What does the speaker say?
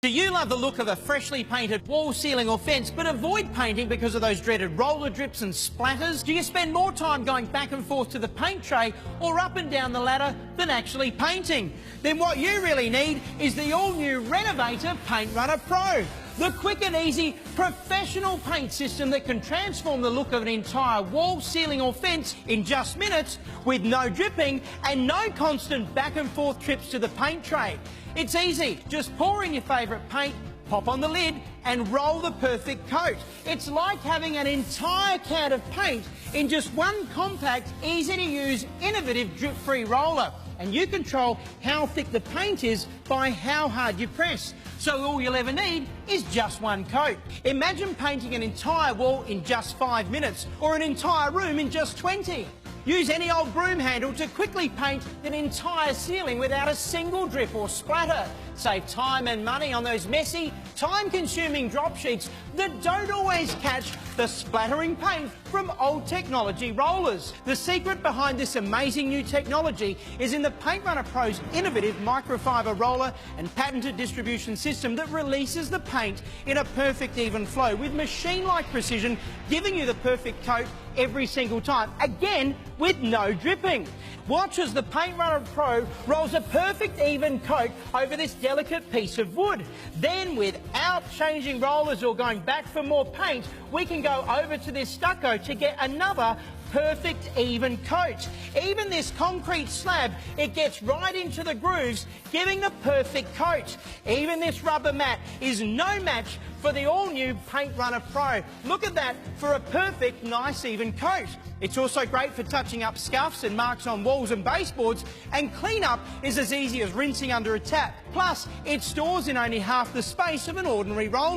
Do you love the look of a freshly painted wall, ceiling or fence but avoid painting because of those dreaded roller drips and splatters? Do you spend more time going back and forth to the paint tray or up and down the ladder than actually painting? Then what you really need is the all-new Renovator Paint Runner Pro. The quick and easy professional paint system that can transform the look of an entire wall, ceiling or fence in just minutes with no dripping and no constant back and forth trips to the paint tray. It's easy. Just pour in your favourite paint, pop on the lid and roll the perfect coat. It's like having an entire can of paint in just one compact, easy to use, innovative drip-free roller. And you control how thick the paint is by how hard you press. So all you'll ever need is just one coat. Imagine painting an entire wall in just 5 minutes or an entire room in just 20. Use any old broom handle to quickly paint an entire ceiling without a single drip or splatter. Save time and money on those messy, time-consuming drop sheets that don't always catch the splattering paint from old technology rollers. The secret behind this amazing new technology is in the Paint Runner Pro's innovative microfiber roller and patented distribution system that releases the paint in a perfect even flow with machine-like precision, giving you the perfect coat every single time, again with no dripping. Watch as the Paint Runner Pro rolls a perfect even coat over this delicate piece of wood. Then, without changing rollers or going back for more paint, we can go over to this stucco to get another perfect even coat. Even this concrete slab, it gets right into the grooves, giving the perfect coat. Even this rubber mat is no match for the all-new Paint Runner Pro. Look at that for a perfect, nice, even coat. It's also great for touching up scuffs and marks on walls and baseboards, and clean-up is as easy as rinsing under a tap. Plus, it stores in only half the space of an ordinary roller.